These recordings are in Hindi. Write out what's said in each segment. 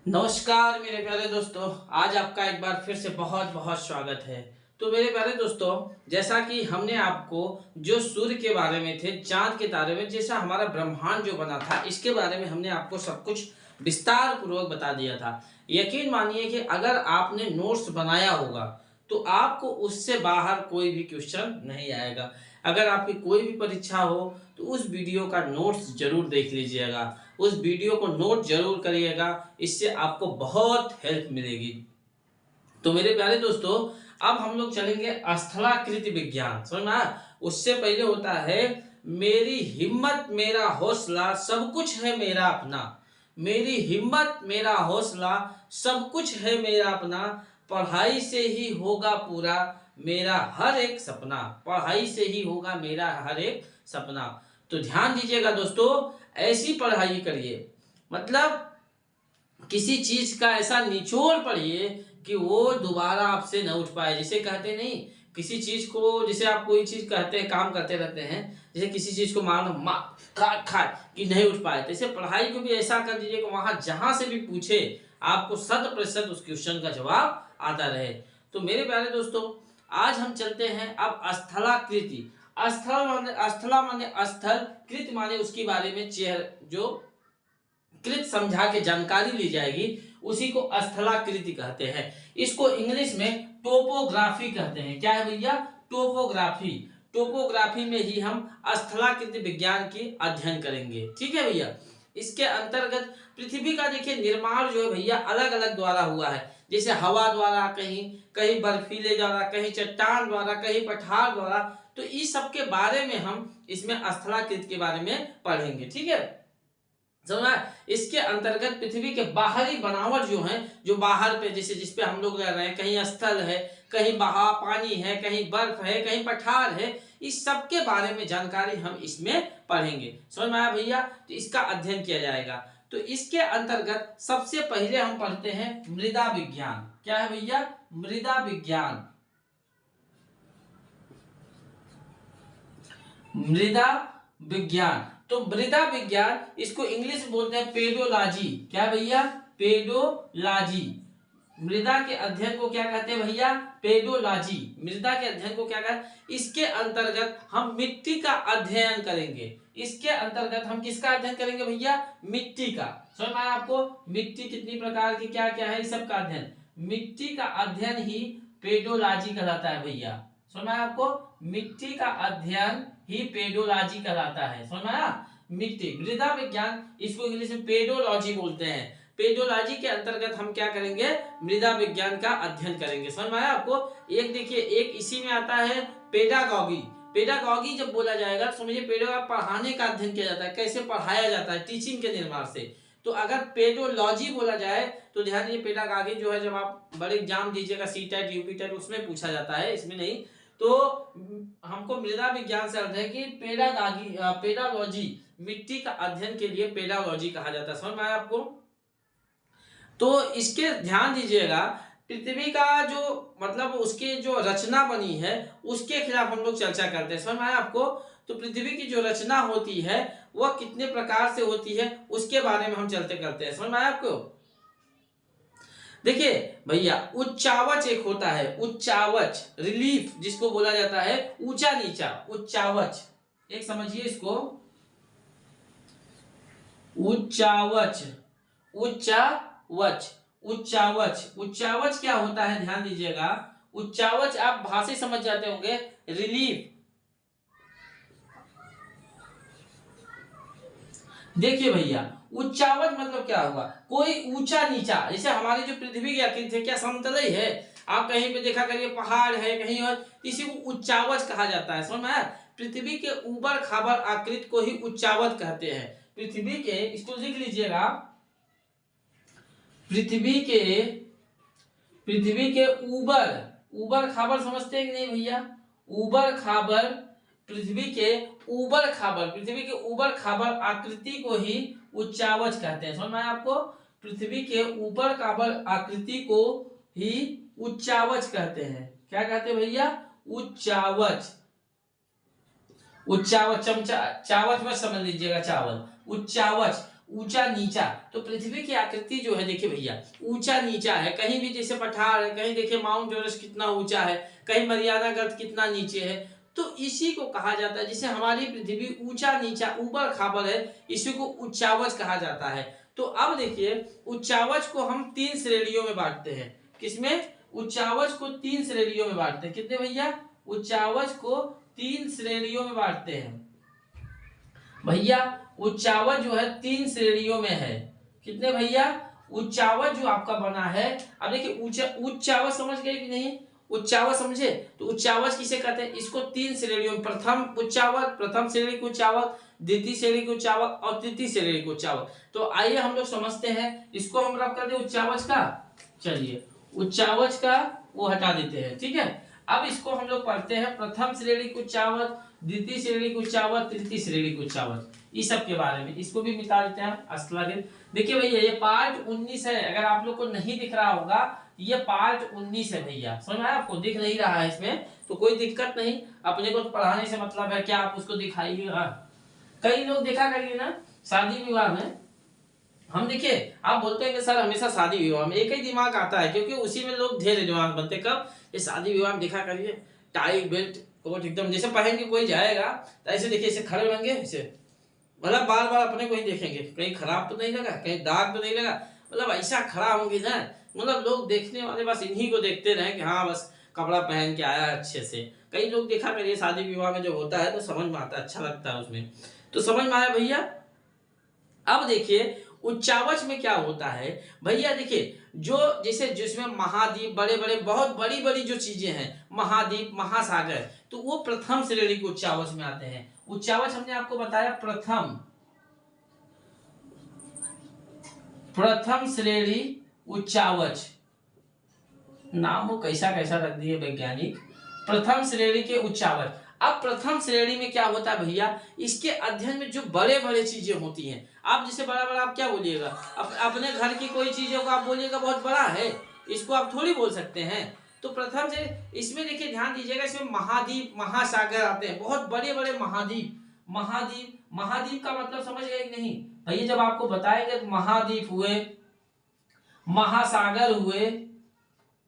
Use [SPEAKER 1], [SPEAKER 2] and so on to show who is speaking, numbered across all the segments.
[SPEAKER 1] नमस्कार मेरे प्यारे दोस्तों। आज आपका एक बार फिर से बहुत बहुत स्वागत है। तो मेरे प्यारे दोस्तों, जैसा कि हमने आपको जो सूर्य के बारे में थे, चांद के तारे में, जैसा हमारा ब्रह्मांड जो बना था, इसके बारे में हमने आपको सब कुछ विस्तार पूर्वक बता दिया था। यकीन मानिए कि अगर आपने नोट्स बनाया होगा तो आपको उससे बाहर कोई भी क्वेश्चन नहीं आएगा। अगर आपकी कोई भी परीक्षा हो तो उस वीडियो का नोट्स जरूर देख लीजिएगा, उस वीडियो को नोट जरूर करिएगा, इससे आपको बहुत हेल्प मिलेगी। तो मेरे प्यारे दोस्तों, अब हम लोग चलेंगे स्थलाकृति विज्ञान। समझ में आया? उससे पहले होता है मेरी हिम्मत मेरा हौसला सब कुछ है मेरा अपना। मेरी हिम्मत मेरा हौसला सब कुछ है मेरा अपना, पढ़ाई से ही होगा पूरा मेरा हर एक सपना। पढ़ाई से ही होगा मेरा हर एक सपना। तो ध्यान दीजिएगा दोस्तों, ऐसी पढ़ाई करिए, मतलब किसी चीज का ऐसा निचोड़ पढ़िए कि वो दोबारा आपसे न उठ पाए। जिसे कहते नहीं, किसी चीज को, जैसे आप कोई चीज कहते हैं, काम करते रहते हैं, जैसे किसी चीज को मारना मार काट खाए कि नहीं उठ पाए, तो इसे पढ़ाई को भी ऐसा कर दीजिए कि वहां जहां से भी पूछे आपको 100% उस क्वेश्चन का जवाब आता रहे। तो मेरे प्यारे दोस्तों, आज हम चलते हैं अब स्थलाकृति। स्थला माने स्थल, कृत माने उसके बारे में जो कृत समझा के जानकारी ली जाएगी, उसी को स्थलाकृति कहते हैं। इसको इंग्लिश में टोपोग्राफी कहते हैं। क्या है भैया? टोपोग्राफी। टोपोग्राफी में ही हम स्थलाकृति विज्ञान की अध्ययन करेंगे। ठीक है भैया। इसके अंतर्गत पृथ्वी का देखिए निर्माण जो है भैया अलग अलग द्वारा हुआ है। जैसे हवा द्वारा, कहीं कहीं बर्फीले द्वारा, कहीं चट्टान द्वारा, कहीं पठार द्वारा। तो इस सब के बारे में हम इसमें स्थलाकृति के बारे में पढ़ेंगे। ठीक है, समझा? इसके अंतर्गत पृथ्वी के बाहरी बनावट जो है, जो बाहर पे, जैसे जिसपे हम लोग रह रहे हैं, कहीं स्थल है, कहीं बहा पानी है, कहीं बर्फ है, कहीं पठार है, इस सब के बारे में जानकारी हम इसमें पढ़ेंगे। समझ में आया भैया? तो इसका अध्ययन किया जाएगा। तो इसके अंतर्गत सबसे पहले हम पढ़ते हैं मृदा विज्ञान। क्या है भैया? मृदा विज्ञान। मृदा विज्ञान। तो मृदा विज्ञान, इसको इंग्लिश में बोलते हैं पेडोलॉजी। क्या भैया? पेडोलॉजी। मृदा के अध्ययन को क्या कहते हैं भैया? पेडोलॉजी। मृदा के अध्ययन को क्या कहते हैं? इसके अंतर्गत हम मिट्टी का अध्ययन करेंगे। इसके अंतर्गत हम किसका अध्ययन करेंगे भैया? मिट्टी का। समझ में आया आपको? मिट्टी कितनी प्रकार की क्या क्या है, इस सब का अध्ययन। मिट्टी का अध्ययन ही पेडोलॉजी कहलाता है भैया। समझ में आया आपको? मिट्टी का अध्ययन ही पेडोलॉजी कहलाता है। समझ में आया? मिट्टी, मृदा विज्ञान, इसको इंग्लिश में पेडोलॉजी बोलते हैं। पेडोलॉजी के अंतर्गत हम क्या करेंगे? मृदा विज्ञान का अध्ययन करेंगे। समझ में आया आपको? एक देखिए, एक इसी में आता है पेडागॉगी। पेडागॉगी जब बोला जाएगा तो समझिए पेडागॉगी पढ़ाने का अध्ययन किया जाता है, कैसे पढ़ाया जाता है, टीचिंग के निर्माण से। तो अगर पेडोलॉजी बोला जाए तो ध्यान दीजिए, पेडागॉगी जो है, जब आप बड़े एग्जाम दीजिएगा, सीटेट यूपीटेट, उसमें पूछा जाता है, इसमें नहीं। तो हमको मृदा विज्ञान से अर्थ है कि पेडालॉजी, मिट्टी का अध्ययन के लिए पेडालॉजी कहा जाता है। समझ में आया आपको? तो इसके ध्यान दीजिएगा, पृथ्वी का जो, मतलब उसकी जो रचना बनी है, उसके खिलाफ हम लोग चर्चा करते हैं। समझ में आया आपको? तो पृथ्वी की जो रचना होती है वह कितने प्रकार से होती है, उसके बारे में हम चलते करते हैं। समझ में आया आपको? देखिए भैया, उच्चावच एक होता है, उच्चावच, रिलीफ जिसको बोला जाता है, ऊंचा नीचा, उच्चावच। एक समझिए इसको, उच्चावच, उच्चावच, उच्चावच। उच्चावच क्या होता है, ध्यान दीजिएगा। उच्चावच आप भाषा समझ जाते होंगे, रिलीफ। देखिए भैया, उच्चावच मतलब क्या हुआ? कोई ऊंचा नीचा। जैसे हमारी जो पृथ्वी की आकृति है, क्या समतल ही है? आप कहीं पे देखा करिए पहाड़ है, कहीं और, इसी को उच्चावच कहा जाता है। समझ में आया? पृथ्वी के ऊबड़ खाबड़ आकृति को ही उच्चावच कहते हैं। पृथ्वी के, इसको लिख लीजिएगा, पृथ्वी के ऊबड़ खाबड़ समझते हैं कि नहीं भैया? ऊबड़ खाबड़, पृथ्वी के ऊबड़ खाबड़ आकृति को ही उच्चावच कहते हैं। समझ में आया आपको? पृथ्वी के ऊबड़ खाबड़ आकृति को ही उच्चावच कहते हैं। क्या कहते हैं भैया? उच्चावच। उच्चावच, चमचा चावच मत समझ लीजिएगा, चावल, उच्चावच। ऊंचा नीचा। तो पृथ्वी की आकृति जो है देखिए भैया ऊंचा नीचा है, कहीं भी जैसे पठार है, कहीं देखिए माउंट एवरेस्ट कितना ऊंचा है, कहीं मरियाना गर्त कितना नीचे है। तो इसी को कहा जाता है, जिसे हमारी पृथ्वी ऊंचा नीचा ऊपर खाबर है, इसी को उच्चावच कहा जाता है। तो अब देखिए उच्चावच को हम 3 श्रेणियों में बांटते हैं। किसमें? उच्चावच को 3 श्रेणियों में बांटते हैं। कितने भैया? उच्चावच को 3 श्रेणियों में बांटते हैं भैया। उच्चावच जो है 3 श्रेणियों में है। कितने भैया? उच्चावच जो आपका बना है, अब देखिए उच्चावच समझ गए कि नहीं? उच्चावच समझे? तो उच्चावच किसे कहते हैं? इसको 3 श्रेणियों में, प्रथम उच्चावच, प्रथम श्रेणी को उच्चावच, द्वितीय श्रेणी को उच्चावच और तृतीय श्रेणी को उच्चावच। तो आइए हम लोग समझते हैं इसको। हम रब कर दे उच्चावच का, चलिए उच्चावच का वो हटा देते हैं, ठीक है। अब इसको हम लोग पढ़ते हैं प्रथम श्रेणी को उच्चावच, द्वितीय श्रेणी को उच्चावच, तृतीय श्रेणी को उच्चावच, इस सब के बारे में। इसको भी मिटा देते हैं अस्लागिर। देखिए भैया ये पार्ट 19 है, अगर आप लोग को नहीं दिख रहा होगा ये पार्ट 19 है भैया, समझ में आया? आपको दिख नहीं रहा है इसमें तो कोई दिक्कत नहीं, अपने को तो पढ़ाने से मतलब है क्या, आप उसको दिखाइएगा। कई लोग देखा करिए ना शादी विवाह में, हम देखिए आप बोलते हैं कि सर हमेशा शादी विवाह में एक ही दिमाग आता है, क्योंकि उसी में लोग ढेर जवान बनते। कब? ये शादी विवाह में देखा करिए टाई बेल्ट कोट एकदम जैसे पहन के कोई जाएगा तो ऐसे देखिए ऐसे खड़े रहेंगे, ऐसे मतलब बार बार अपने को ही देखेंगे, कहीं खराब तो नहीं लगा, कहीं दाग तो नहीं लगा, मतलब ऐसा खड़ा होंगे ना, मतलब लोग देखने वाले बस इन्हीं को देखते रहे कि हाँ बस कपड़ा पहन के आया अच्छे से। कई लोग देखा करिए शादी विवाह में जो होता है तो समझ में आता है, अच्छा लगता है उसमें। तो समझ में आया भैया? अब देखिए उच्चावच में क्या होता है भैया, देखिए जो जैसे जिसमें महाद्वीप बड़े बड़े बहुत बड़ी बड़ी जो चीजें हैं, महाद्वीप महासागर, तो वो प्रथम श्रेणी के उच्चावच में आते हैं। उच्चावच हमने आपको बताया प्रथम श्रेणी उच्चावच, नाम वो कैसा कैसा रख दिए वैज्ञानिक, प्रथम श्रेणी के उच्चावच। अब प्रथम श्रेणी में क्या होता है भैया, इसके अध्ययन में जो बड़े बड़े चीजें होती हैं, आप जैसे बड़ा बड़ा आप क्या बोलिएगा, अपने घर की कोई चीजों को आप बोलिएगा बहुत बड़ा है, इसको आप थोड़ी बोल सकते हैं। तो प्रथम से इसमें देखिए ध्यान दीजिएगा, इसमें महाद्वीप महासागर आते हैं, बहुत बड़े बड़े महाद्वीप। महाद्वीप महाद्वीप का मतलब समझ गए कि नहीं भैया? जब आपको बताएंगे महाद्वीप हुए, महासागर हुए,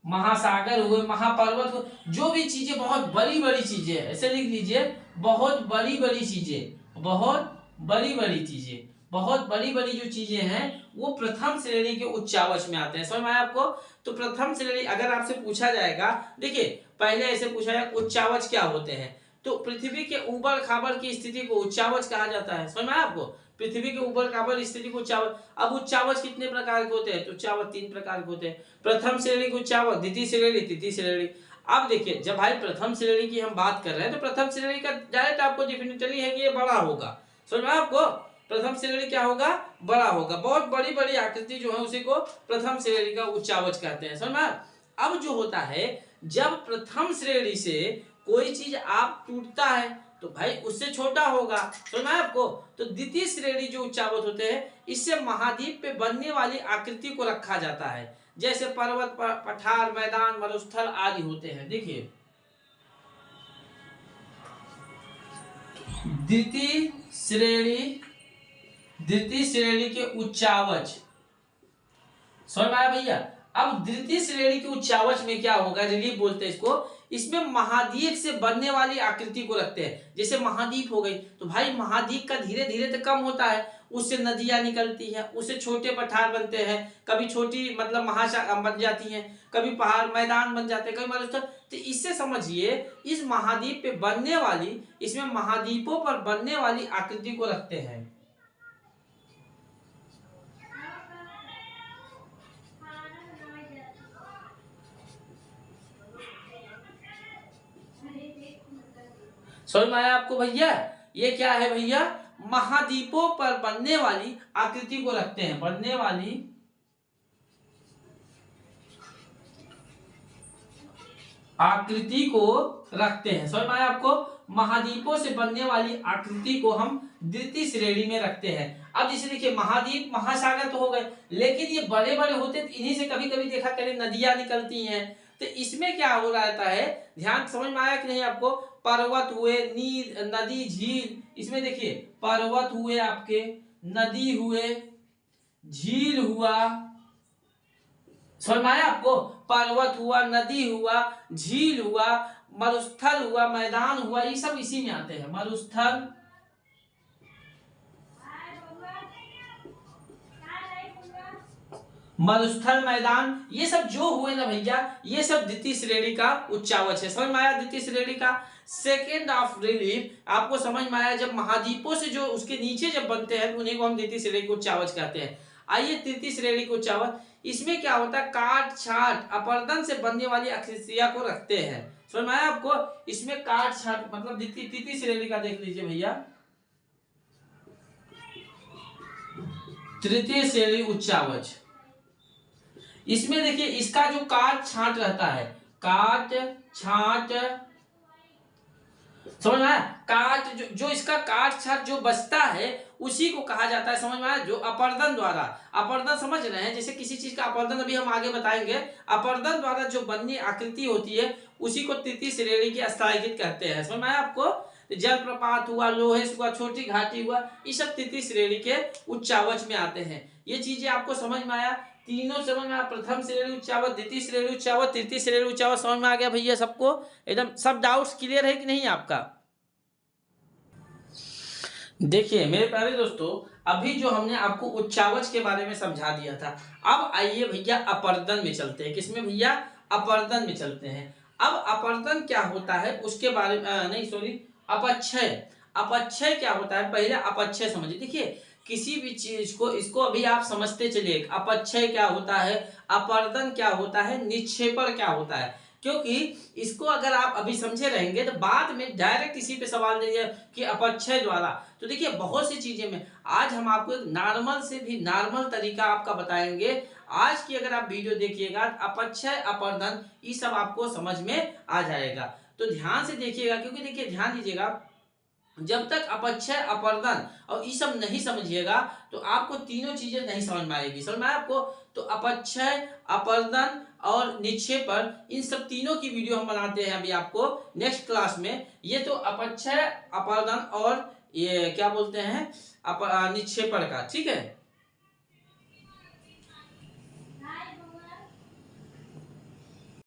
[SPEAKER 1] महासागर हुए, महापर्वत हुए, जो भी चीजें बहुत बड़ी बड़ी चीजें, ऐसे लिख लीजिए बहुत बड़ी बड़ी चीजें, बहुत बड़ी बड़ी चीजें, बहुत बड़ी बड़ी जो चीजें हैं वो प्रथम श्रेणी के उच्चावच में आते हैं। समझ में आया आपको? तो प्रथम श्रेणी अगर आपसे पूछा जाएगा, देखिए पहले ऐसे पूछा जाए उच्चावच क्या होते हैं, तो पृथ्वी के ऊबड़ खाबड़ की स्थिति को उच्चावच कहा जाता है। समझ में आया आपको? पृथ्वी के ऊपर खाबड़ स्थिति को उच्चावच। अब उच्चावच कितने प्रकार के होते हैं? तो उच्चावच 3 प्रकार के होते हैं, प्रथम श्रेणी को उच्चावच, द्वितीय श्रेणी, तृतीय श्रेणी। अब देखिए जब भाई प्रथम श्रेणी की हम बात कर रहे हैं तो प्रथम श्रेणी का डायरेक्ट आपको डेफिनेटली है कि ये बड़ा होगा। समझ में आपको? प्रथम श्रेणी क्या होगा? बड़ा होगा, बहुत बड़ी बड़ी आकृति जो है उसी को प्रथम श्रेणी का उच्चावच कहते हैं। समझ में? अब जो होता है जब प्रथम श्रेणी से कोई चीज आप टूटता है तो भाई उससे छोटा होगा। सुना है आपको? तो द्वितीय श्रेणी जो उच्चावच होते हैं इससे महाद्वीप पे बनने वाली आकृति को रखा जाता है, जैसे पर्वत पठार मैदान मरुस्थल आदि होते हैं। देखिए द्वितीय श्रेणी के उच्चावच, समझ में आया भैया? अब द्वितीय श्रेणी के उच्चावच में क्या होगा, रिलीफ बोलते हैं इसको, इसमें महाद्वीप से बनने वाली आकृति को रखते हैं। जैसे महाद्वीप हो गई तो भाई महाद्वीप का धीरे धीरे तो कम होता है, उससे नदियां निकलती हैं, उससे छोटे पठार बनते हैं, कभी छोटी मतलब महासागर बन जाती हैं, कभी पहाड़ मैदान बन जाते हैं, कभी मरुस्थल। तो इससे समझिए इस महाद्वीप पे बनने वाली, इसमें महाद्वीपों पर बनने वाली आकृति को रखते हैं। समझ में आया आपको भैया? ये क्या है भैया? महाद्वीपों पर बनने वाली आकृति को रखते हैं, बनने वाली आकृति को रखते हैं। समझ में आया आपको? महाद्वीपों से बनने वाली आकृति को हम द्वितीय श्रेणी में रखते हैं। अब जैसे देखिए महाद्वीप महासागर तो हो गए, लेकिन ये बड़े बड़े होते तो इन्हीं से कभी कभी देखा करें नदियां निकलती हैं। तो इसमें क्या हो रहता है, ध्यान समझ में आया कि नहीं आपको? पर्वत हुए, नीर नदी झील, इसमें देखिए पर्वत हुए आपके, नदी हुए, झील हुआ, समझ में आया आपको, पर्वत हुआ, नदी हुआ, झील हुआ, मरुस्थल हुआ, मैदान हुआ, ये सब इसी में आते हैं। मरुस्थल, मरुस्थल, मैदान, ये सब जो हुए ना भैया, ये सब द्वितीय श्रेणी का उच्चावच है। समझ में आया द्वितीय श्रेणी का। सेकेंड ऑफ रिलीफ आपको समझ में आया, जब महाद्वीपों से जो उसके नीचे जब बनते हैं तो उन्हीं को हम द्वितीय श्रेणी के उच्चावच कहते हैं। आइए तृतीय श्रेणी के उच्चावच, इसमें क्या होता है, काट छाट अपरदन से बनने वाली अक्षर को रखते हैं। समझ में आया आपको, इसमें काट छाट मतलब तृतीय श्रेणी का देख लीजिए भैया, तृतीय श्रेणी उच्चावच। इसमें देखिए इसका जो काट छाट रहता है, काट छाट, समझ में आया, काट जो इसका काट छाट जो बचता है उसी को कहा जाता है। समझ में आया, जो अपर्दन द्वारा, अपर्दन समझ रहे हैं, जैसे किसी चीज का अपर्दन अभी हम आगे बताएंगे, अपर्दन द्वारा जो बननी आकृति होती है उसी को तृतीय श्रेणी की स्थलाकृत कहते हैं। समझ में आया आपको, जलप्रपात हुआ, लोहेश हुआ, छोटी घाटी हुआ, ये सब तृतीय श्रेणी के उच्चावच में आते हैं। ये चीजें आपको समझ में आया, तीनों समझ में आया, प्रथम श्रेणी उच्चावच, द्वितीय श्रेणी उच्चावच, तृतीय श्रेणी उच्चावच, समझ में आ गया भैया सबको, एकदम सब डाउट्स क्लियर है कि नहीं आपका। देखिए मेरे प्यारे दोस्तों, अभी जो हमने आपको उच्चावच के बारे में समझा दिया था, अब आइए भैया अपर्दन में चलते हैं। किसमें भैया, अपर्दन में चलते हैं। अब अपर्दन क्या होता है उसके बारे में, नहीं सॉरी, अपक्षय, अपक्षय क्या होता है, पहले अपक्षय समझिए। देखिए किसी भी चीज को, इसको अभी आप समझते चलिए, अपक्षय क्या होता है, अपर्दन क्या होता है, निक्षेपण क्या होता है, क्योंकि इसको अगर आप अभी समझे रहेंगे तो बाद में डायरेक्ट इसी पे सवाल नहीं है कि अपक्षय द्वारा। तो देखिए बहुत सी चीजें में आज हम आपको एक नॉर्मल से भी नॉर्मल तरीका आपका बताएंगे। आज की अगर आप वीडियो देखिएगा, अपक्षय, अपर्दन, ये सब आपको समझ में आ जाएगा। तो ध्यान से देखिएगा, क्योंकि देखिए ध्यान दीजिएगा, जब तक अपक्षय, अपर्दन और ये सब नहीं समझिएगा तो आपको तीनों चीजें नहीं समझ में आएगी। समझ में आया आपको, तो अपक्षय, अपर्दन और निक्षेपण, इन सब तीनों की वीडियो हम बनाते हैं अभी आपको नेक्स्ट क्लास में। ये तो अपक्षय, अपर्दन और ये क्या बोलते हैं निक्षेपण का, ठीक है।